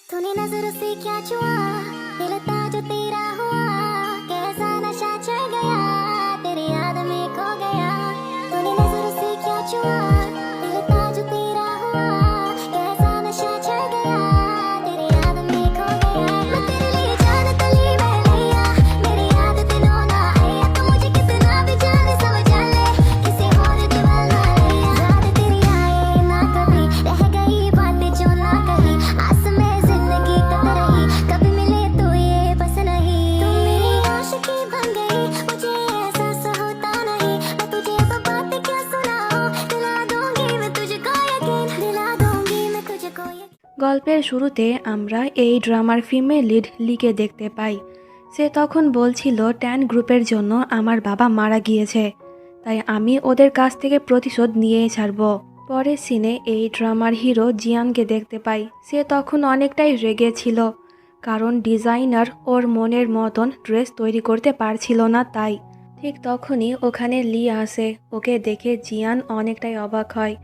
तूने नजरों से क्या छुआ, दिल था जो तेरा हुआ, कैसा नशा चढ़ गया, तेरी याद में खो गया। तूने नजरों से क्या छुआ, दिल था जो तेरा हुआ, कैसा नशा चढ़ गया, तेरी याद में खो गया। मैं तेरे लिए जान तली मैं लिया, मेरी याद दिनों ना आया, तो मुझे कितना भी जाने समझ ले, किसी और दीवाना लिया। याद तेरी आए ना कभी, रह गई बातें जो ना कही, आस में जिंदगी कत रही, कभी मिले तो ये बस नहीं। तू मेरी आशिकी बन गई, मुझे एहसास होता नहीं, मैं तुझे वो बातें क्या सुनाऊं, दिला दूंगी मैं तुझको यकीन, दिला दूंगी मैं तुझको यकीन। গল্পের শুরুতে আমরা এই ড্রামার ফিমেল লিড লিকে দেখতে পাই। সে তখন বলছিল ট্যান গ্রুপের জন্য আমার বাবা মারা গিয়েছে, তাই আমি ওদের কাছ থেকে প্রতিশোধ নিয়েই ছাড়ব। পরের সিনে এই ড্রামার হিরো জিয়ানকে দেখতে পাই। সে তখন অনেকটাই রেগে ছিল, কারণ ডিজাইনার ওর মনের মতন ড্রেস তৈরি করতে পারছিল না। তাই ঠিক তখনই ওখানে লি আসে। ওকে দেখে জিয়ান অনেকটাই অবাক হয়,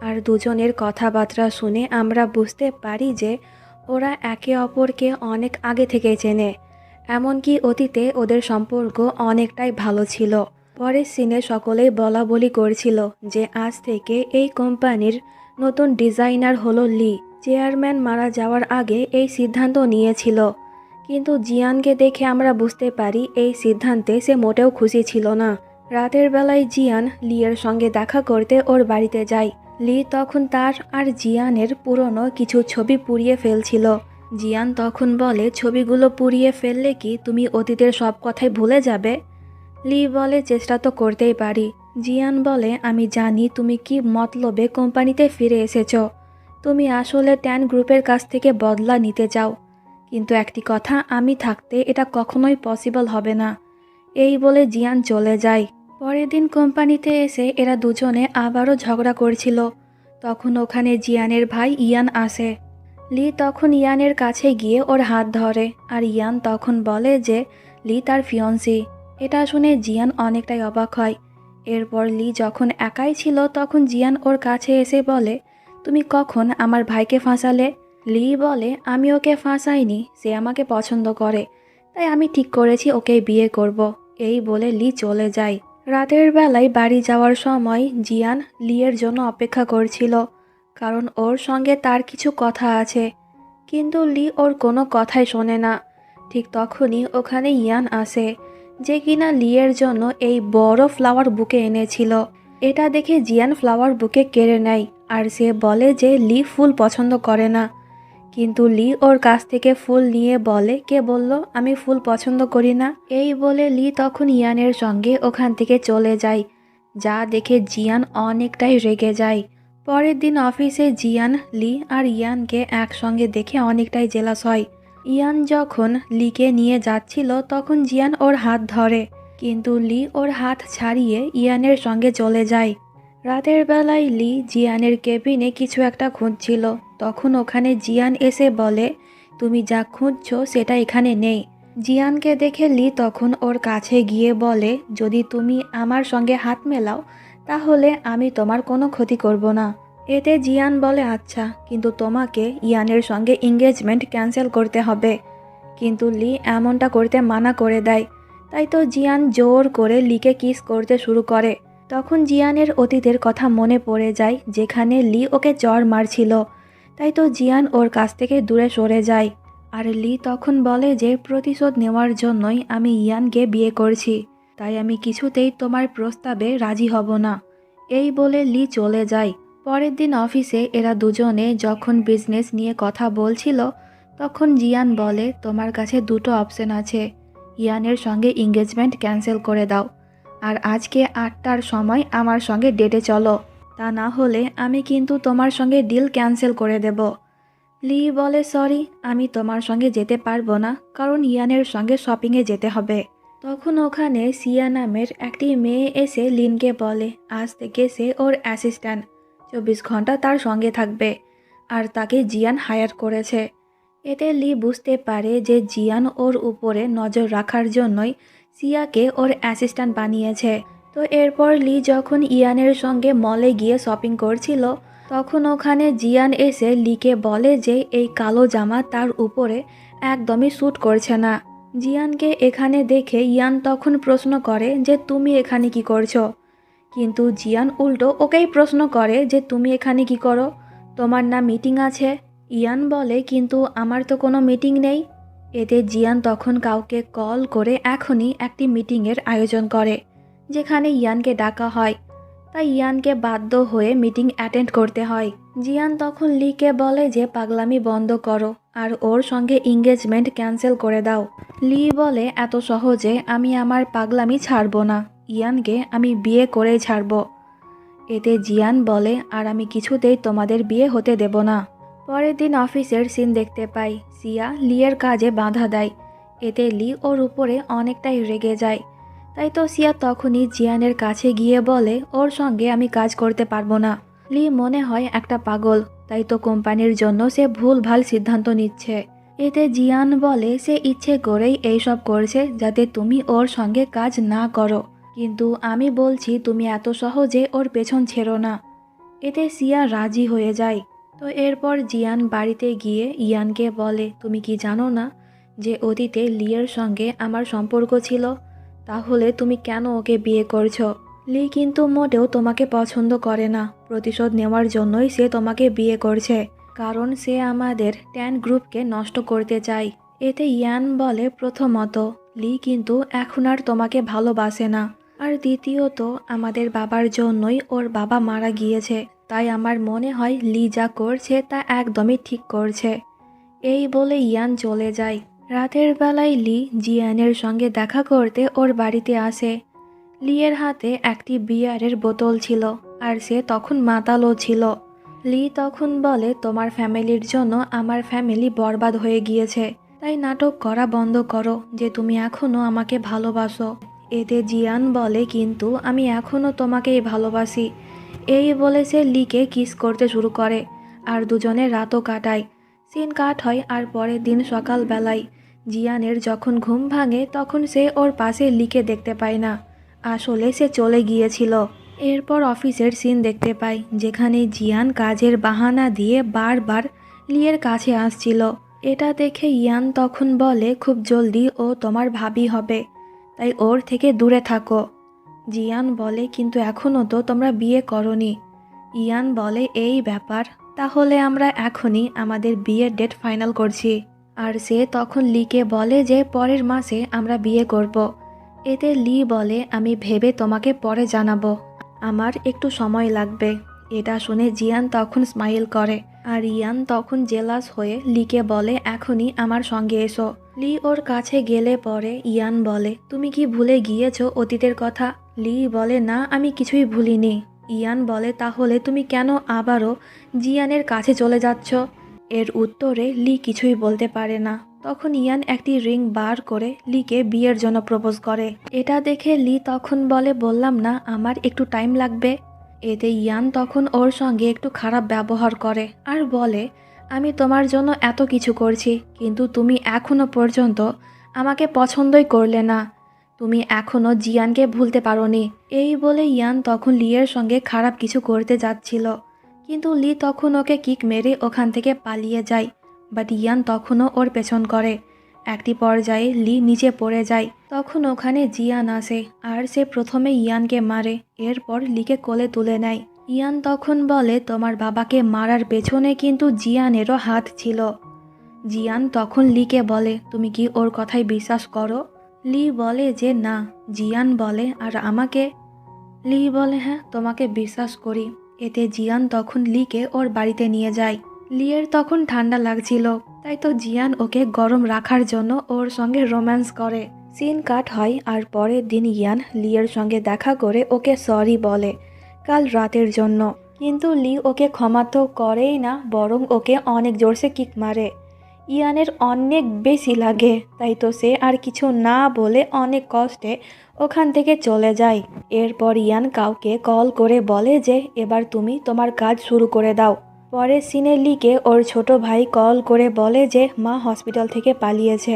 আর দুজনের কথাবার্তা শুনে আমরা বুঝতে পারি যে ওরা একে অপরকে অনেক আগে থেকে চেনে, এমনকি অতীতে ওদের সম্পর্ক অনেকটাই ভালো ছিল। পরের সিনে সকলেই বলা বলি করছিল যে আজ থেকে এই কোম্পানির নতুন ডিজাইনার হলো লি। চেয়ারম্যান মারা যাওয়ার আগে এই সিদ্ধান্ত নিয়েছিল, কিন্তু জিয়ানকে দেখে আমরা বুঝতে পারি এই সিদ্ধান্তে সে মোটেও খুশি ছিল না। রাতের বেলায় জিয়ান লিয়ের সঙ্গে দেখা করতে ওর বাড়িতে যায়। লি তখন তার আর জিয়ানের পুরনো কিছু ছবি পুড়িয়ে ফেলছিল। জিয়ান তখন বলে, ছবিগুলো পুড়িয়ে ফেললে কি তুমি অতীতের সব কথাই ভুলে যাবে? লি বলে, চেষ্টা তো করতেই পারি। জিয়ান বলে, আমি জানি তুমি কি মতলবে কোম্পানিতে ফিরে এসেছো, তুমি আসলে ট্যান গ্রুপের কাছ থেকে বদলা নিতে চাও, কিন্তু একটি কথা, আমি থাকতে এটা কখনোই পসিবল হবে না। এই বলে জিয়ান চলে যায়। পরের দিন কোম্পানিতে এসে এরা দুজনে আবারও ঝগড়া করছিল। তখন ওখানে জিয়ানের ভাই ইয়ান আসে। লি তখন ইয়ানের কাছে গিয়ে ওর হাত ধরে, আর ইয়ান তখন বলে যে লি তার ফিয়ন্সি। এটা শুনে জিয়ান অনেকটাই অবাক হয়। এরপর লি যখন একাই ছিল তখন জিয়ান ওর কাছে এসে বলে, তুমি কখন আমার ভাইকে ফাঁসালে? লি বলে, আমি ওকে ফাঁসাইনি, সে আমাকে পছন্দ করে, তাই আমি ঠিক করেছি ওকে বিয়ে করব। এই বলে লি চলে যায়। রাতের বেলায় বাড়ি যাওয়ার সময় জিয়ান লিয়ের জন্য অপেক্ষা করছিল, কারণ ওর সঙ্গে তার কিছু কথা আছে, কিন্তু লি ওর কোনো কথাই শোনে না। ঠিক তখনই ওখানে ইয়ান আসে, যে কিনা লিয়ের জন্য এই বড় ফ্লাওয়ার বুকে এনেছিল। এটা দেখে জিয়ান ফ্লাওয়ার বুকে কেড়ে নেয়, আর সে বলে যে লি ফুল পছন্দ করে না। কিন্তু লি ওর কাছ থেকে ফুল নিয়ে বলে, কে বলল আমি ফুল পছন্দ করি না? এই বলে লি তখন ইয়ানের সঙ্গে ওখান থেকে চলে যায়, যা দেখে জিয়ান অনেকটাই রেগে যায়। পরের দিন অফিসে জিয়ান লি আর ইয়ানকে একসঙ্গে দেখে অনেকটাই জেলাস হয়। ইয়ান যখন লিকে নিয়ে যাচ্ছিল তখন জিয়ান ওর হাত ধরে, কিন্তু লি ওর হাত ছাড়িয়ে ইয়ানের সঙ্গে চলে যায়। রাতের বেলায় লি জিয়ানের কেবিনে কিছু একটা খুঁজছিল। তখন ওখানে জিয়ান এসে বলে, তুমি যা খুঁজছো সেটা এখানে নেই। জিয়ানকে দেখে লি তখন ওর কাছে গিয়ে বলে, যদি তুমি আমার সঙ্গে হাত মেলাও তাহলে আমি তোমার কোনো ক্ষতি করব না। এতে জিয়ান বলে, আচ্ছা, কিন্তু তোমাকে ইয়ানের সঙ্গে এঙ্গেজমেন্ট ক্যান্সেল করতে হবে। কিন্তু লি এমনটা করতে মানা করে দেয়। তাই তো জিয়ান জোর করে লিকে কিস করতে শুরু করে। তখন জিয়ানের অতীতের কথা মনে পড়ে যায়, যেখানে লি ওকে চড় মারছিল। তাই তো জিয়ান ওর কাছ থেকে দূরে সরে যায়। আর লি তখন বলে যে প্রতিশোধ নেওয়ার জন্যই আমি ইয়ানকে বিয়ে করছি, তাই আমি কিছুতেই তোমার প্রস্তাবে রাজি হব না। এই বলে লি চলে যায়। পরের দিন অফিসে এরা দুজনে যখন বিজনেস নিয়ে কথা বলছিল তখন জিয়ান বলে, তোমার কাছে দুটো অপশন আছে, ইয়ানের সঙ্গে এঙ্গেজমেন্ট ক্যান্সেল করে দাও, আর আজকে 8টার সময় আমার সঙ্গে ডেটে চলো, তা না হলে আমি কিন্তু তোমার সঙ্গে ডিল ক্যান্সেল করে দেব। লি বলে, সরি, আমি তোমার সঙ্গে যেতে পারবো না, কারণ ইয়ানের সঙ্গে শপিংয়ে যেতে হবে। তখন ওখানে সিয়া নামের একটি মেয়ে এসে লিনকে বলে, আজ থেকে সে ওর অ্যাসিস্ট্যান্ট, 24 ঘন্টা তার সঙ্গে থাকবে, আর তাকে জিয়ান হায়ার করেছে। এতে লি বুঝতে পারে যে জিয়ান ওর উপরে নজর রাখার জন্যই সিয়াকে ওর অ্যাসিস্ট্যান্ট বানিয়েছে। তো এরপর লি যখন ইয়ানের সঙ্গে মলে গিয়ে শপিং করছিল তখন ওখানে জিয়ান এসে লিকে বলে যে এই কালো জামা তার উপরে একদমই স্যুট করছে না। জিয়ানকে এখানে দেখে ইয়ান তখন প্রশ্ন করে যে তুমি এখানে কি করছো, কিন্তু জিয়ান উল্টো ওকেই প্রশ্ন করে যে তুমি এখানে কি করো, তোমার না মিটিং আছে। ইয়ান বলে কিন্তু আমার তো কোনো মিটিং নেই। এতে জিয়ান তখন কাউকে কল করে এখনই একটি মিটিংয়ের আয়োজন করে, যেখানে ইয়ানকে ডাকা হয়। তাই ইয়ানকে বাধ্য হয়ে মিটিং অ্যাটেন্ড করতে হয়। জিয়ান তখন লিকে বলে যে পাগলামি বন্ধ করো আর ওর সঙ্গে এঙ্গেজমেন্ট ক্যান্সেল করে দাও। লি বলে এত সহজে আমি আমার পাগলামি ছাড়বো না, ইয়ানকে আমি বিয়ে করেই ছাড়বো। এতে জিয়ান বলে আর আমি কিছুতেই তোমাদের বিয়ে হতে দেব না। পরের দিন অফিসের সিন দেখতে পাই। সিয়া লিয়ের কাজে বাধা দেয়। এতে লি ওর উপরে অনেকটাই রেগে যায়। তাই তো সিয়া তখনই জিয়ানের কাছে গিয়ে বলে ওর সঙ্গে আমি কাজ করতে পারবো না। লি মনে হয় একটা পাগল, তাই তো কোম্পানির জন্য সে ভুলভাল সিদ্ধান্ত নিচ্ছে। এতে জিয়ান বলে সে ইচ্ছে করেই এইসব করছে যাতে তুমি ওর সঙ্গে কাজ না করো, কিন্তু আমি বলছি তুমি এত সহজে ওর পেছন ছেড়ো না। এতে সিয়া রাজি হয়ে যায়। তো এরপর জিয়ান বাড়িতে গিয়ে ইয়ানকে বলে তুমি কি জানো না যে অতীতে লিয়ের সঙ্গে আমার সম্পর্ক ছিল, তাহলে তুমি কেন ওকে বিয়ে করছো? লি কিন্তু মোটেও তোমাকে পছন্দ করে না, প্রতিশোধ নেওয়ার জন্যই সে তোমাকে বিয়ে করছে, কারণ সে আমাদের ট্যান গ্রুপকে নষ্ট করতে চায়। এতে ইয়ান বলে প্রথমত লি কিন্তু এখন আর তোমাকে ভালোবাসে না, আর দ্বিতীয়ত আমাদের বাবার জন্যই ওর বাবা মারা গিয়েছে, তাই আমার মনে হয় লি যা করছে তা একদমই ঠিক করছে। এই বলে ইয়ান চলে যায়। রাতের বেলায় লি জিয়ানের সঙ্গে দেখা করতে ওর বাড়িতে আসে। লিয়ের হাতে একটি বিয়ারের বোতল ছিল আর সে তখন মাতালও ছিল। লি তখন বলে তোমার ফ্যামিলির জন্য আমার ফ্যামিলি বরবাদ হয়ে গিয়েছে, তাই নাটক করা বন্ধ করো যে তুমি এখনও আমাকে ভালোবাসো। এতে জিয়ান বলে কিন্তু আমি এখনও তোমাকেই ভালোবাসি। এই বলে সে লিকে কিস করতে শুরু করে আর দুজনে রাতও কাটায়। সিন কাট হয় আর পরের দিন সকালবেলায় জিয়ানের যখন ঘুম ভাঙে তখন সে ওর পাশে লিকে দেখতে পায় না, আসলে সে চলে গিয়েছিল। এরপর অফিসের সিন দেখতে পাই, যেখানে জিয়ান কাজের বাহানা দিয়ে বারবার লিয়ের কাছে আসছিল। এটা দেখে ইয়ান তখন বলে খুব জলদি ও তোমার ভাবি হবে, তাই ওর থেকে দূরে থাকো। জিয়ান বলে কিন্তু এখনও তো তোমরা বিয়ে করনি। ইয়ান বলে এই ব্যাপার, তাহলে আমরা এখনই আমাদের বিয়ের ডেট ফাইনাল করছি। আর সে তখন লিকে বলে যে পরের মাসে আমরা বিয়ে করব। এতে লি বলে আমি ভেবে তোমাকে পরে জানাবো, আমার একটু সময় লাগবে। এটা শুনে জিয়ান তখন স্মাইল করে আর ইয়ান তখন জেলাস হয়ে লিকে বলে এখনই আমার সঙ্গে এসো। লি ওর কাছে গেলে পরে ইয়ান বলে তুমি কি ভুলে গিয়েছো অতীতের কথা? লি বলে না, আমি কিছুই ভুলিনি। ইয়ান বলে তাহলে তুমি কেন আবারও জিয়ানের কাছে চলে যাচ্ছ? এর উত্তরে লি কিছুই বলতে পারে না। তখন ইয়ান একটি রিং বার করে লিকে বিয়ের জন্য প্রপোজ করে। এটা দেখে লি তখন বলে বললাম না আমার একটু টাইম লাগবে। এতে ইয়ান তখন ওর সঙ্গে একটু খারাপ ব্যবহার করে আর বলে আমি তোমার জন্য এত কিছু করছি, কিন্তু তুমি এখনো পর্যন্ত আমাকে পছন্দই করলে না, তুমি এখনো জিয়ানকে ভুলতে পারোনি। এই বলে ইয়ান তখন লিয়ের সঙ্গে খারাপ কিছু করতে যাচ্ছিল, কিন্তু লি তখন ওকে কিক মেরে ওখান থেকে পালিয়ে যায়। বাট ইয়ান তখনও ওর পেছন করে। একটি পর্যায়ে লি নিচে পড়ে যায়। তখন ওখানে জিয়ান আসে আর সে প্রথমে ইয়ানকে মারে, এরপর লিকে কোলে তুলে নেয়। ইয়ান তখন বলে তোমার বাবাকে মারার পেছনে কিন্তু জিয়ানেরও হাত ছিল। জিয়ান তখন লিকে বলে তুমি কি ওর কথায় বিশ্বাস করো? লি বলে যে না। জিয়ান বলে আর আমাকে? লি বলে হ্যাঁ, তোমাকে বিশ্বাস করি। এতে জিয়ান তখন লিকে ওর বাড়িতে নিয়ে যায়। লিয়ের তখন ঠান্ডা লাগছিল, তাই তো জিয়ান ওকে গরম রাখার জন্য ওর সঙ্গে রোম্যান্স করে। সিন কাট হয় আর পরের দিন ইয়ান লিয়ের সঙ্গে দেখা করে ওকে সরি বলে কাল রাতের জন্য, কিন্তু লি ওকে ক্ষমা তো করেই না, বরং ওকে অনেক জোরসে কিক মারে। ইয়ানের অনেক বেশি লাগে, তাই তো সে আর কিছু না বলে অনেক কষ্টে ওখান থেকে চলে যায়। এরপর ইয়ান কাউকে কল করে বলে যে এবার তুমি তোমার কাজ শুরু করে দাও। পরে সিনে লিকে ওর ছোট ভাই কল করে বলে যে মা হসপিটাল থেকে পালিয়েছে।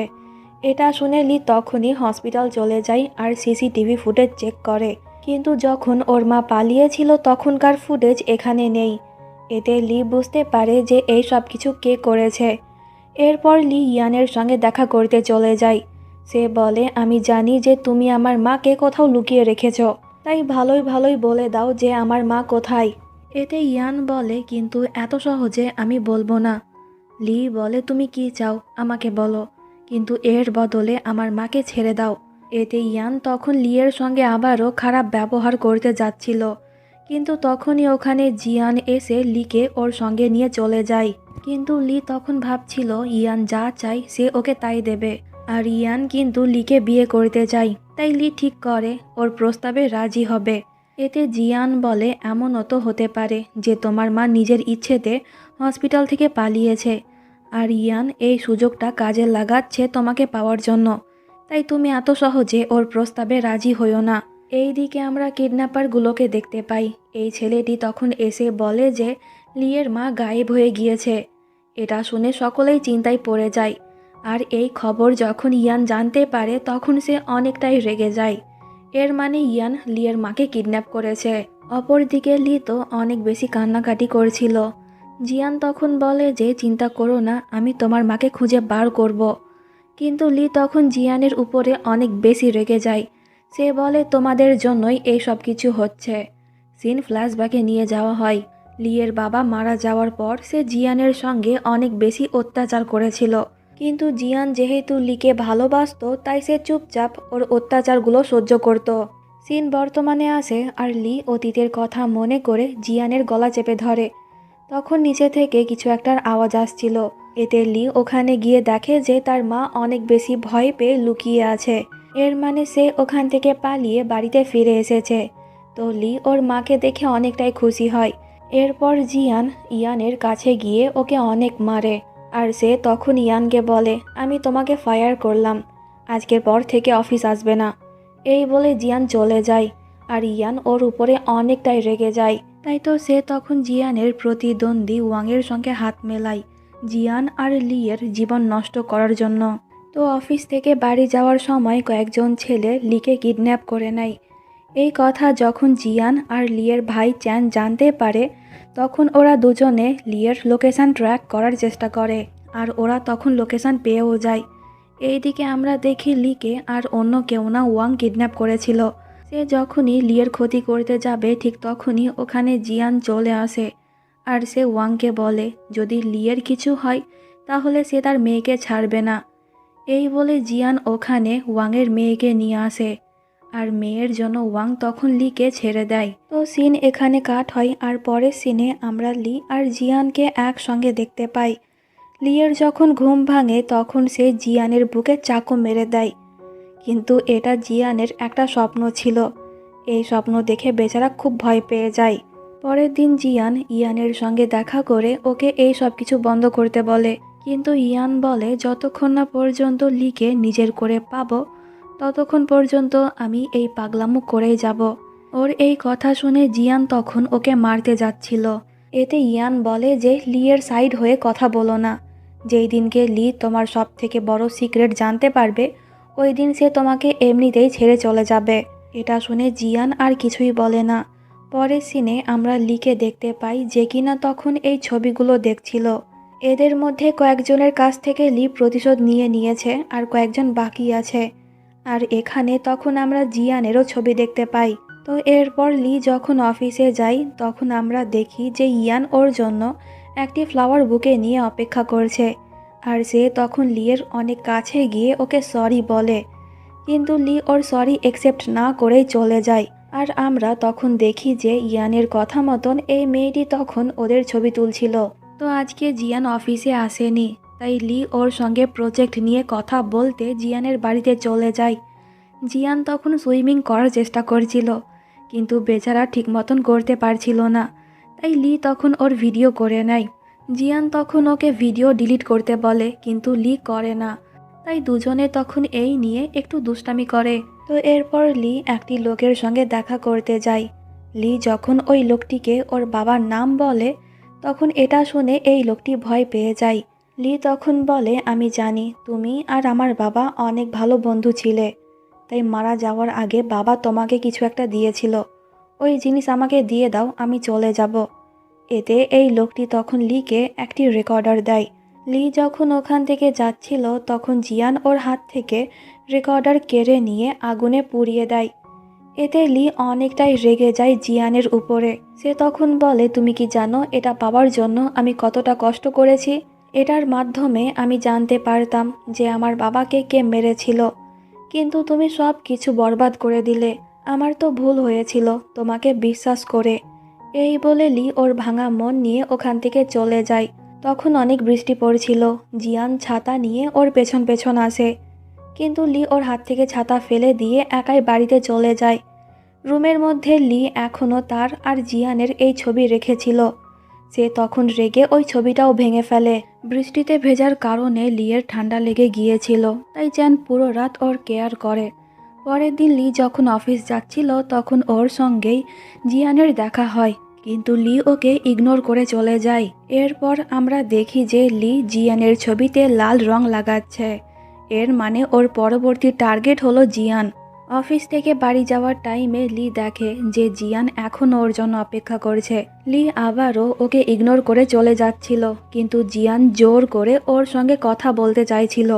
এটা শুনে লি তখনই হসপিটাল চলে যায় আর সিসিটিভি ফুটেজ চেক করে, কিন্তু যখন ওর মা পালিয়েছিল তখনকার ফুটেজ এখানে নেই। এতে লি বুঝতে পারে যে এই সব কিছু কে করেছে। এরপর লি ইয়ানের সঙ্গে দেখা করতে চলে যায়। সে বলে, আমি জানি যে তুমি আমার মাকে কোথাও লুকিয়ে রেখেছ, তাই ভালোই ভালোই বলে দাও যে আমার মা কোথায়। এতে ইয়ান বলে, কিন্তু এত সহজে আমি বলবো না। লি বলে, তুমি কি চাও আমাকে বলো, কিন্তু এর বদলে আমার মাকে ছেড়ে দাও। এতে ইয়ান তখন লিয়ের সঙ্গে আবারও খারাপ ব্যবহার করতে যাচ্ছিল, কিন্তু তখনই ওখানে জিয়ান এসে লিকে ওর সঙ্গে নিয়ে চলে যায়। কিন্তু লি তখন ভাবছিল ইয়ান যা চায় সে ওকে তাই দেবে, আর ইয়ান কিন্তু লিকে বিয়ে করতে চায়, তাই লি ঠিক করে ওর প্রস্তাবে রাজি হবে। এতে জিয়ান বলে, এমনও তো হতে পারে যে তোমার মা নিজের ইচ্ছেতে হসপিটাল থেকে পালিয়েছে, আর ইয়ান এই সুযোগটা কাজে লাগাচ্ছে তোমাকে পাওয়ার জন্য, তাই তুমি এত সহজে ওর প্রস্তাবে রাজি হইও না। এই দিকে আমরা কিডন্যাপারগুলোকে দেখতে পাই। এই ছেলেটি তখন এসে বলে যে লিয়ের মা গায়েব হয়ে গিয়েছে। এটা শুনে সকলেই চিন্তায় পড়ে যায়, আর এই খবর যখন ইয়ান জানতে পারে তখন সে অনেকটাই রেগে যায়। এর মানে ইয়ান লিয়ের মাকে কিডন্যাপ করেছে। অপরদিকে লি তো অনেক বেশি কান্নাকাটি করছিল। জিয়ান তখন বলে যে চিন্তা করো না, আমি তোমার মাকে খুঁজে বার করব। কিন্তু লি তখন জিয়ানের উপরে অনেক বেশি রেগে যায়। সে বলে, তোমাদের জন্যই এই সব কিছু হচ্ছে। সিন ফ্ল্যাশব্যাকে নিয়ে যাওয়া হয়। লিয়ের বাবা মারা যাওয়ার পর সে জিয়ানের সঙ্গে অনেক বেশি অত্যাচার করেছিল, কিন্তু জিয়ান যেহেতু লিকে ভালোবাসতো তাই সে চুপচাপ ওর অত্যাচারগুলো সহ্য করত। সিন বর্তমানে আসে আর লি অতীতের কথা মনে করে জিয়ানের গলা চেপে ধরে। তখন নিচে থেকে কিছু একটার আওয়াজ আসছিল। এতে লি ওখানে গিয়ে দেখে যে তার মা অনেক বেশি ভয় পেয়ে লুকিয়ে আছে। এর মানে সে ওখান থেকে পালিয়ে বাড়িতে ফিরে এসেছে। তো লি ওর মাকে দেখে অনেকটাই খুশি হয়। এরপর জিয়ান ইয়ানের কাছে গিয়ে ওকে অনেক মারে, আর সে তখন ইয়ানকে বলে, আমি তোমাকে ফায়ার করলাম, আজকের পর থেকে অফিস আসবে না। এই বলে জিয়ান চলে যায়, আর ইয়ান ওর উপরে অনেকটাই রেগে যায়। তাই তো সে তখন জিয়ানের প্রতিদ্বন্দ্বী ওয়াংয়ের সঙ্গে হাত মেলায়, জিয়ান আর লিয়ের জীবন নষ্ট করার জন্য। তো অফিস থেকে বাড়ি যাওয়ার সময় কয়েকজন ছেলে লিকে কিডন্যাপ করে নেয়। এই কথা যখন জিয়ান আর লিয়ের ভাই চ্যান জানতে পারে, তখন ওরা দুজনে লিয়ের লোকেশন ট্র্যাক করার চেষ্টা করে, আর ওরা তখন লোকেশন পেয়েও যায়। এইদিকে আমরা দেখি লিকে আর অন্য কেউ না ওয়াং কিডন্যাপ করেছিল। সে যখনই লিয়ের ক্ষতি করতে যাবে ঠিক তখনই ওখানে জিয়ান চলে আসে, আর সে ওয়াংকে বলে যদি লিয়ের কিছু হয় তাহলে সে তার মেয়েকে ছাড়বে না। এই বলে জিয়ান ওখানে ওয়াংয়ের মেয়েকে নিয়ে আসে, আর মেয়ের জন্য ওয়াং তখন লিকে ছেড়ে দেয়। তো সিন এখানে কাট হয়, আর পরের সিনে আমরা লি আর জিয়ানকে একসঙ্গে দেখতে পাই। লিয়ের যখন ঘুম ভাঙে তখন সে জিয়ানের বুকে চাকু মেরে দেয়, কিন্তু এটা জিয়ানের একটা স্বপ্ন ছিল। এই স্বপ্ন দেখে বেচারা খুব ভয় পেয়ে যায়। পরের দিন জিয়ান ইয়ানের সঙ্গে দেখা করে ওকে এই সব কিছু বন্ধ করতে বলে, কিন্তু ইয়ান বলে যতক্ষণ না পর্যন্ত লিকে নিজের করে পাবো ততক্ষণ পর্যন্ত আমি এই পাগলামো করেই যাব। ওর এই কথা শুনে জিয়ান তখন ওকে মারতে যাচ্ছিল। এতে ইয়ান বলে যে লিয়ের সাইড হয়ে কথা বলো না, যেই দিনকে লি তোমার সব থেকে বড় সিক্রেট জানতে পারবে ওই দিন সে তোমাকে এমনিতেই ছেড়ে চলে যাবে। এটা শুনে জিয়ান আর কিছুই বলে না। পরের সিনে আমরা লিকে দেখতে পাই যে কিনা তখন এই ছবিগুলো দেখছিল। এদের মধ্যে কয়েকজনের কাছ থেকে লি প্রতিশোধ নিয়ে নিয়েছে, আর কয়েকজন বাকি আছে। আর এখানে তখন আমরা জিয়ানেরও ছবি দেখতে পাই। তো এরপর লি যখন অফিসে যাই তখন আমরা দেখি যে ইয়ান ওর জন্য একটি ফ্লাওয়ার বুকে নিয়ে অপেক্ষা করছে, আর সে তখন লিয়ের অনেক কাছে গিয়ে ওকে সরি বলে, কিন্তু লি ওর সরি অ্যাকসেপ্ট না করেই চলে যায়। আর আমরা তখন দেখি যে ইয়ানের কথা মতন এই মেয়েটি তখন ওদের ছবি তুলছিল। তো আজকে জিয়ান অফিসে আসেনি, তাই লি ওর সঙ্গে প্রজেক্ট নিয়ে কথা বলতে জিয়ানের বাড়িতে চলে যায়। জিয়ান তখন সুইমিং করার চেষ্টা করছিল, কিন্তু বেচারা ঠিক মতন করতে পারছিল না, তাই লি তখন ওর ভিডিও করে নেয়। জিয়ান তখন ওকে ভিডিও ডিলিট করতে বলে, কিন্তু লি করে না, তাই দুজনে তখন এই নিয়ে একটু দুষ্টামি করে। তো এরপর লি একটি লোকের সঙ্গে দেখা করতে যায়। লি যখন ওই লোকটিকে ওর বাবার নাম বলে তখন এটা শুনে এই লোকটি ভয় পেয়ে যায়। লি তখন বলে, আমি জানি তুমি আর আমার বাবা অনেক ভালো বন্ধু ছিলে, তাই মারা যাওয়ার আগে বাবা তোমাকে কিছু একটা দিয়েছিল, ওই জিনিস আমাকে দিয়ে দাও, আমি চলে যাব। এতে এই লোকটি তখন লিকে একটি রেকর্ডার দেয়। লি যখন ওখান থেকে যাচ্ছিল তখন জিয়ান ওর হাত থেকে রেকর্ডার কেড়ে নিয়ে আগুনে পুড়িয়ে দেয়। এতে লি অনেকটাই রেগে যায় জিয়ানের উপরে। সে তখন বলে, তুমি কি জানো এটা পাওয়ার জন্য আমি কতটা কষ্ট করেছি? এটার মাধ্যমে আমি জানতে পারতাম যে আমার বাবাকে কে মেরেছিল, কিন্তু তুমি সব কিছু বরবাদ করে দিলে। আমার তো ভুল হয়েছিল তোমাকে বিশ্বাস করে। এই বলে লি ওর ভাঙা মন নিয়ে ওখান থেকে চলে যায়। তখন অনেক বৃষ্টি পড়ছিল। জিয়ান ছাতা নিয়ে ওর পেছন পেছন আসে, কিন্তু লি ওর হাত থেকে ছাতা ফেলে দিয়ে একাই বাড়িতে চলে যায়। রুমের মধ্যে লি এখনও তার আর জিয়ানের এই ছবি রেখেছিল। সে তখন রেগে ওই ছবিটাও ভেঙে ফেলে। বৃষ্টিতে ভেজার কারণে লিয়ের ঠান্ডা লেগে গিয়েছিল, তাই চ্যান পুরো রাত ওর কেয়ার করে। পরের দিন লি যখন অফিস যাচ্ছিল তখন ওর সঙ্গেই জিয়ানের দেখা হয়, কিন্তু লি ওকে ইগনোর করে চলে যায়। এরপর আমরা দেখি যে লি জিয়ানের ছবিতে লাল রং লাগাচ্ছে। এর মানে ওর পরবর্তী টার্গেট হলো জিয়ান। অফিস থেকে বাড়ি যাওয়ার টাইমে লি দেখে যে জিয়ান এখনও ওর জন্য অপেক্ষা করছে। লি আবারও ওকে ইগনোর করে চলে যাচ্ছিল, কিন্তু জিয়ান জোর করে ওর সঙ্গে কথা বলতে চাইছিল।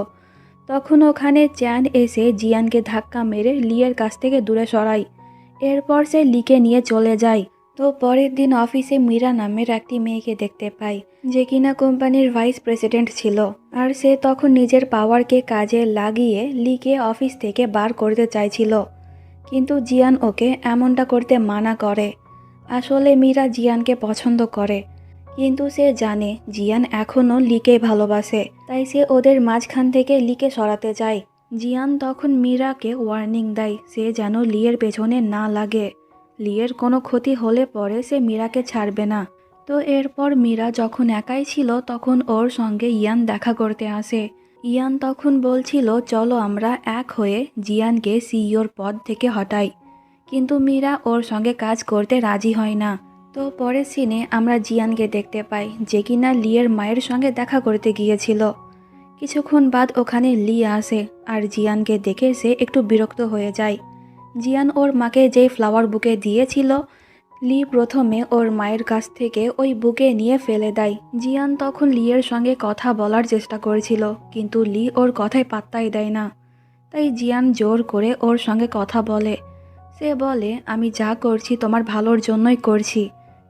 তখন ওখানে চ্যান এসে জিয়ানকে ধাক্কা মেরে লিয়ের কাছ থেকে দূরে সরায়। এরপর সে লিকে নিয়ে চলে যায়। তো পরের দিন অফিসে মীরা নামের একটি মেয়েকে দেখতে পাই, যে কিনা কোম্পানির ভাইস প্রেসিডেন্ট ছিল। আর সে তখন নিজের পাওয়ারকে কাজে লাগিয়ে লিকে অফিস থেকে বার করতে চাইছিল, কিন্তু জিয়ান ওকে এমনটা করতে মানা করে। আসলে মীরা জিয়ানকে পছন্দ করে, কিন্তু সে জানে জিয়ান এখনও লিকে ভালোবাসে, তাই সে ওদের মাঝখান থেকে লিকে সরাতে চায়। জিয়ান তখন মীরাকে ওয়ার্নিং দেয় সে যেন লিয়ের পেছনে না লাগে। লিয়ের কোনো ক্ষতি হলে পরে সে মীরাকে ছাড়বে না। তো এরপর মীরা যখন একাই ছিল তখন ওর সঙ্গে ইয়ান দেখা করতে আসে। ইয়ান তখন বলছিল, চলো আমরা এক হয়ে জিয়ানকে সিইওর পদ থেকে হটাই, কিন্তু মীরা ওর সঙ্গে কাজ করতে রাজি হয় না। তো পরের সিনে আমরা জিয়ানকে দেখতে পাই, যে কিনা লিয়ের মায়ের সঙ্গে দেখা করতে গিয়েছিল। কিছুক্ষণ বাদ ওখানে লি আসে, আর জিয়ানকে দেখে সে একটু বিরক্ত হয়ে যায়। জিয়ান ওর মাকে যেই ফ্লাওয়ার বুকে দিয়েছিল, লি প্রথমে ওর মায়ের কাছ থেকে ওই বুকে নিয়ে ফেলে দেয়। জিয়ান তখন লিয়ের সঙ্গে কথা বলার চেষ্টা করেছিল, কিন্তু লি ওর কথায় পাত্তাই দেয় না। তাই জিয়ান জোর করে ওর সঙ্গে কথা বলে। সে বলে, আমি যা করছি তোমার ভালোর জন্যই করছি,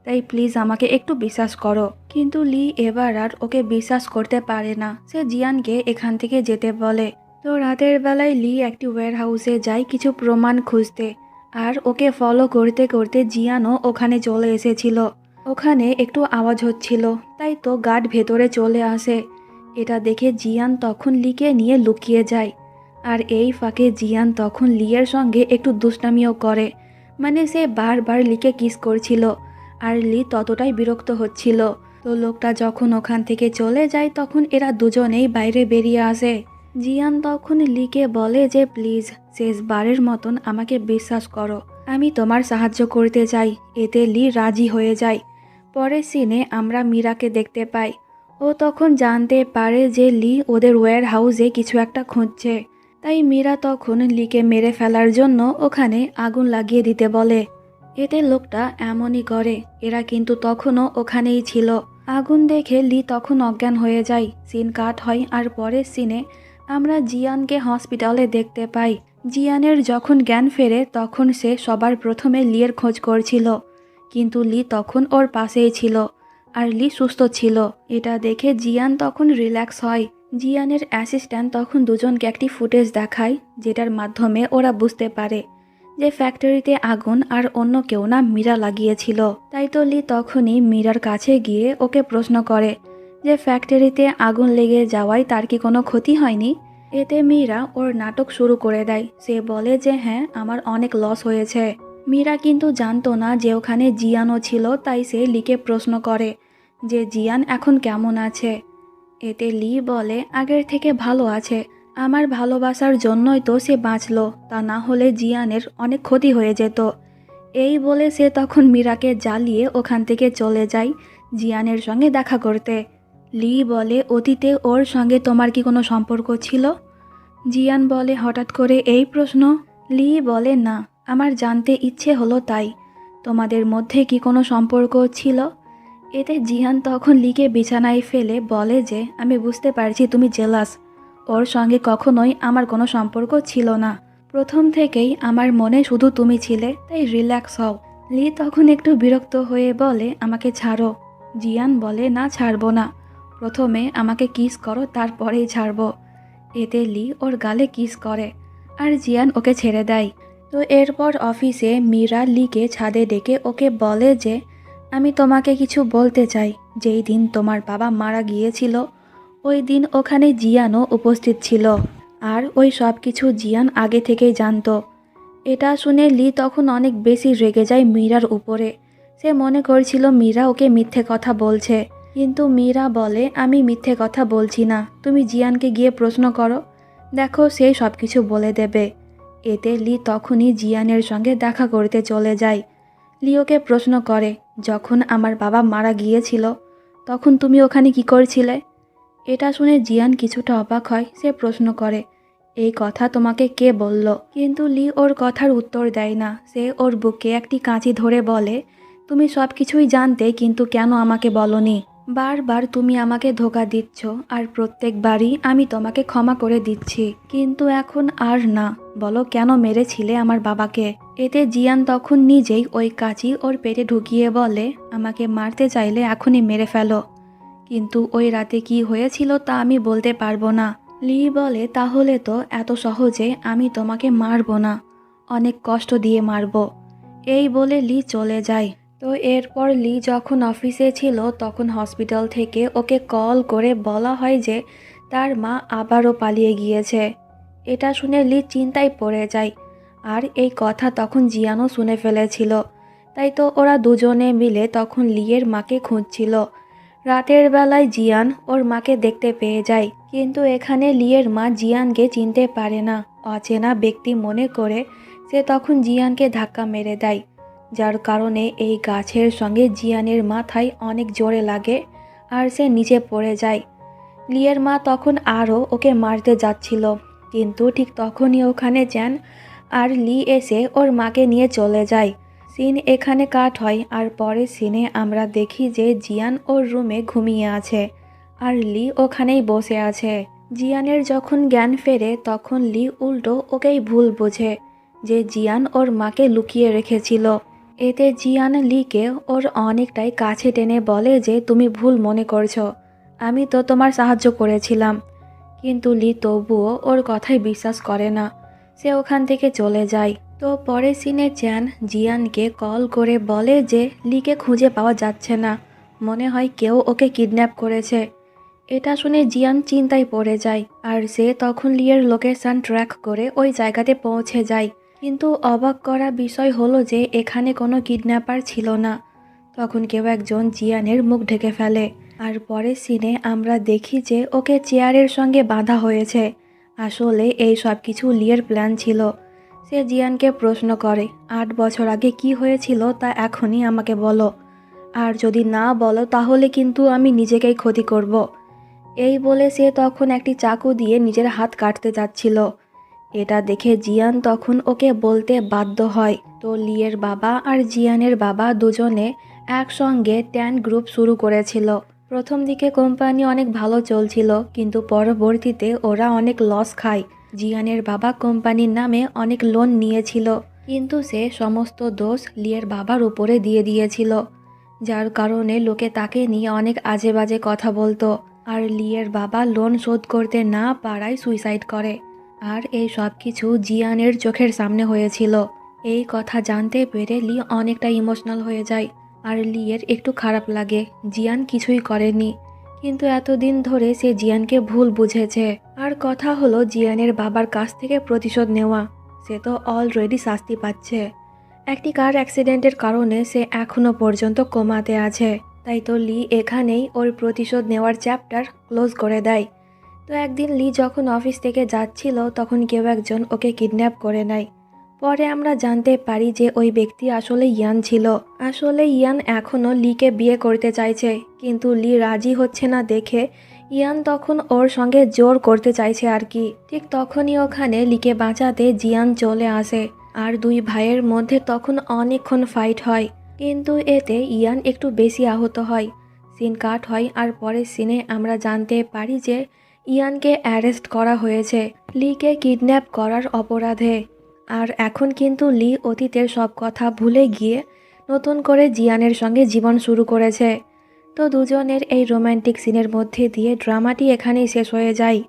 তাই প্লিজ আমাকে একটু বিশ্বাস করো। কিন্তু লি এবার আর ওকে বিশ্বাস করতে পারে না। সে জিয়ানকে এখান থেকে যেতে বলে। তো রাতের বেলায় লি একটি ওয়্যার হাউসে যায় কিছু প্রমাণ খুঁজতে, আর ওকে ফলো করতে করতে জিয়ানও ওখানে চলে এসেছিল। ওখানে একটু আওয়াজ হচ্ছিল, তাই তো গার্ড ভেতরে চলে আসে। এটা দেখে জিয়ান তখন লিকে নিয়ে লুকিয়ে যায়। আর এই ফাঁকে জিয়ান তখন লিয়ের সঙ্গে একটু দুষ্টামিও করে, মানে সে বারবার লিকে কিস করছিল, আর লি ততটাই বিরক্ত হচ্ছিল। তো লোকটা যখন ওখান থেকে চলে যায় তখন এরা দুজনেই বাইরে বেরিয়ে আসে। জিয়ান তখন লিকে বলে যে প্লিজ শেষবারের মতন আমাকে বিশ্বাস করো, আমি তোমার সাহায্য করতে চাই। এতে লি রাজি হয়ে যায়। পরের সিনে আমরা মীরাকে দেখতে পাই। ও তখন জানতে পারে যে লি ওদের ওয়্যার হাউসে কিছু একটা খুঁজছে, তাই মীরা তখন লিকে মেরে ফেলার জন্য ওখানে আগুন লাগিয়ে দিতে বলে। এতে লোকটা এমনই করে। এরা কিন্তু তখনও ওখানেই ছিল। আগুন দেখে লি তখন অজ্ঞান হয়ে যায়। সিন কাট হয়, আর পরের সিনে আমরা জিয়ানকে হসপিটালে দেখতে পাই। জিয়ানের যখন জ্ঞান ফেরে তখন সে সবার প্রথমে লিয়ের খোঁজ করছিল, কিন্তু লি তখন ওর পাশেই ছিল, আর লি সুস্থ ছিল। এটা দেখে জিয়ান তখন রিল্যাক্স হয়। জিয়ানের অ্যাসিস্ট্যান্ট তখন দুজনকে একটি ফুটেজ দেখায়, যেটার মাধ্যমে ওরা বুঝতে পারে যে ফ্যাক্টরিতে আগুন আর অন্য কেউ না, মীরা লাগিয়েছিল। তাই তো লি তখনই মীরার কাছে গিয়ে ওকে প্রশ্ন করে যে ফ্যাক্টরিতে আগুন লেগে যাওয়ায় তার কি কোনো ক্ষতি হয়নি। এতে মীরা ওর নাটক শুরু করে দেয়। সে বলে যে হ্যাঁ, আমার অনেক লস হয়েছে। মীরা কিন্তু জানতো না যে ওখানে জিয়ানও ছিল, তাই সে লিকে প্রশ্ন করে যে জিয়ান এখন কেমন আছে। এতে লি বলে আগের থেকে ভালো আছে, আমার ভালোবাসার জন্যই তো সে বাঁচলো, তা না হলে জিয়ানের অনেক ক্ষতি হয়ে যেত। এই বলে সে তখন মীরাকে জ্বালিয়ে ওখান থেকে চলে যায় জিয়ানের সঙ্গে দেখা করতে। লি বলে, অতীতে ওর সঙ্গে তোমার কি কোনো সম্পর্ক ছিল? জিয়ান বলে, হঠাৎ করে এই প্রশ্ন? লি বলে, না, আমার জানতে ইচ্ছে হলো তাই। তোমাদের মধ্যে কি কোনো সম্পর্ক ছিল? এতে জিহান তখন লিকে বিছানায় ফেলে বলে যে আমি বুঝতে পারছি তুমি জেলাস। ওর সঙ্গে কখনোই আমার কোনো সম্পর্ক ছিল না। প্রথম থেকেই আমার মনে শুধু তুমি ছিলে, তাই রিল্যাক্স হও। লি তখন একটু বিরক্ত হয়ে বলে আমাকে ছাড়ো। জিয়ান বলে না, ছাড়বো না। প্রথমে আমাকে কিস করো, তারপরেই ছাড়বো। এতে লি ওর গালে কিস করে আর জিয়ান ওকে ছেড়ে দেয়। তো এরপর অফিসে মীরা লিকে ছাদে ডেকে ওকে বলে যে আমি তোমাকে কিছু বলতে চাই। যেই দিন তোমার বাবা মারা গিয়েছিল ওই দিন ওখানে জিয়ানও উপস্থিত ছিল, আর ওই সব কিছু জিয়ান আগে থেকেই জানতো। এটা শুনে লি তখন অনেক বেশি রেগে যায় মীরার উপরে। সে মনে করছিল মীরা ওকে মিথ্যে কথা বলছে, কিন্তু মীরা বলে আমি মিথ্যে কথা বলছি না, তুমি জিয়ানকে গিয়ে প্রশ্ন করো, দেখো সে সব কিছু বলে দেবে। এতে লি তখনই জিয়ানের সঙ্গে দেখা করতে চলে যায়। লি ওকে প্রশ্ন করে যখন আমার বাবা মারা গিয়েছিল তখন তুমি ওখানে কি করছিলে? এটা শুনে জিয়ান কিছুটা অবাক হয়। সে প্রশ্ন করে এই কথা তোমাকে কে বলল? কিন্তু লি ওর কথার উত্তর দেয় না। সে ওর বুকে একটি কাঁচি ধরে বলে তুমি সব কিছুই জানতে, কিন্তু কেন আমাকে বলনি? বারবার তুমি আমাকে ধোঁকা দিচ্ছ, আর প্রত্যেকবারই আমি তোমাকে ক্ষমা করে দিচ্ছি, কিন্তু এখন আর না। বলো কেন মেরেছিলে আমার বাবাকে? এতে জিয়ান তখন নিজেই ওই কাঁচি ওর পেটে ঢুকিয়ে বলে আমাকে মারতে চাইলে এখনই মেরে ফেলো, কিন্তু ওই রাতে কি হয়েছিল তা আমি বলতে পারবো না। লি বলে তাহলে তো এত সহজে আমি তোমাকে মারবো না, অনেক কষ্ট দিয়ে মারবো। এই বলে লি চলে যায়। তো এরপর লি যখন অফিসে ছিল তখন হসপিটাল থেকে ওকে কল করে বলা হয় যে তার মা আবারও পালিয়ে গিয়েছে। এটা শুনে লি চিন্তায় পড়ে যায়, আর এই কথা তখন জিয়ানও শুনে ফেলেছিল। তাই তো ওরা দুজনে মিলে তখন লিয়ের মাকে খুঁজছিল। রাতের বেলায় জিয়ান ওর মাকে দেখতে পেয়ে যায়, কিন্তু এখানে লিয়ের মা জিয়ানকে চিনতে পারে না। অচেনা ব্যক্তি মনে করে সে তখন জিয়ানকে ধাক্কা মেরে দেয়, যার কারণে এই গাছের সঙ্গে জিয়ানের মাথায় অনেক জোরে লাগে আর সে নিচে পড়ে যায়। লিয়ের মা তখন আরও ওকে মারতে যাচ্ছিল, কিন্তু ঠিক তখনই ওখানে জ্যান আর লি এসে ওর মাকে নিয়ে চলে যায়। সিন এখানে কাট হয়, আর পরের সিনে আমরা দেখি যে জিয়ান ওর রুমে ঘুমিয়ে আছে আর লি ওখানেই বসে আছে। জিয়ানের যখন জ্ঞান ফেরে তখন লি উল্টো ওকেই ভুল বোঝে যে জিয়ান ওর মাকে লুকিয়ে রেখেছিল। এতে জিয়ান লিকে ওর অনেকটাই কাছে টেনে বলে যে তুমি ভুল মনে করছো, আমি তো তোমার সাহায্য করেছিলাম। কিন্তু লি তবুও ওর কথাই বিশ্বাস করে না। সে ওখান থেকে চলে যায়। তো পরের সিনে চ্যান জিয়ানকে কল করে বলে যে লিকে খুঁজে পাওয়া যাচ্ছে না, মনে হয় কেউ ওকে কিডন্যাপ করেছে। এটা শুনে জিয়ান চিন্তায় পড়ে যায়, আর সে তখন লিয়ের লোকেশন ট্র্যাক করে ওই জায়গাতে পৌঁছে যায়। কিন্তু অবাক করা বিষয় হলো যে এখানে কোনো কিডন্যাপার ছিল না। তখন কেউ একজন জিয়ানের মুখ ঢেকে ফেলে, আর পরের সিনে আমরা দেখি যে ওকে চেয়ারের সঙ্গে বাঁধা হয়েছে। আসলে এই সব কিছু লিয়ের প্ল্যান ছিল। সে জিয়ানকে প্রশ্ন করে 8 বছর আগে কি হয়েছিল তা এখনই আমাকে বলো, আর যদি না বলো তাহলে কিন্তু আমি নিজেকেই ক্ষতি করব। এই বলে সে তখন একটি চাকু দিয়ে নিজের হাত কাটতে যাচ্ছিল। এটা দেখে জিয়ান তখন ওকে বলতে বাধ্য হয়। তো লিয়ের বাবা আর জিয়ানের বাবা দুজনে একসঙ্গে ট্যান গ্রুপ শুরু করেছিল। প্রথম দিকে কোম্পানি অনেক ভালো চলছিল, কিন্তু পরবর্তীতে ওরা অনেক লস খায়। জিয়ানের বাবা কোম্পানির নামে অনেক লোন নিয়েছিল, কিন্তু সে সমস্ত দোষ লিয়ের বাবার উপরে দিয়ে দিয়েছিল, যার কারণে লোকে তাকে নিয়ে অনেক আজে বাজে কথা বলতো। আর লিয়ের বাবা লোন শোধ করতে না পারায় সুইসাইড করে। আর এই সব কিছু জিয়ানের চোখের সামনে হয়েছিল। এই কথা জানতে পেরে লি অনেকটা ইমোশনাল হয়ে যায়, আর লিয়ের একটু খারাপ লাগে। জিয়ান কিছুই করেনি, কিন্তু এতদিন ধরে সে জিয়ানকে ভুল বুঝেছে। আর কথা হলো জিয়ানের বাবার কাছ থেকে প্রতিশোধ নেওয়া। সে তো অলরেডি শাস্তি পাচ্ছে। একটি কার অ্যাক্সিডেন্টের কারণে সে এখনো পর্যন্ত কোমাতে আছে। তাই তো লি এখানেই ওর প্রতিশোধ নেওয়ার চ্যাপ্টার ক্লোজ করে দেয়। তো একদিন লি যখন অফিস থেকে যাচ্ছিল তখন কেউ একজন ওকে কিডন্যাপ করে নেয়। পরে আমরা জানতে পারি যে ওই ব্যক্তি আসলে ইয়ান ছিল। আসলে ইয়ান এখনও লিকে বিয়ে করতে চাইছে, কিন্তু লি রাজি হচ্ছে না দেখে ইয়ান তখন ওর সঙ্গে জোর করতে চাইছে আর কি। ঠিক তখনই ওখানে লিকে বাঁচাতে জিয়ান চলে আসে, আর দুই ভাইয়ের মধ্যে তখন অনেকক্ষণ ফাইট হয়, কিন্তু এতে ইয়ান একটু বেশি আহত হয়। সিন কাট হয় আর পরের সিনে আমরা জানতে পারি যে ইয়ানকে অ্যারেস্ট করা হয়েছে লিকে কিডন্যাপ করার অপরাধে। আর এখন কিন্তু লি অতীতের সব কথা ভুলে গিয়ে নতুন করে জিয়ানের সঙ্গে জীবন শুরু করেছে। তো দুজনের এই রোম্যান্টিক সিনের মধ্যে দিয়ে ড্রামাটি এখানেই শেষ হয়ে যায়।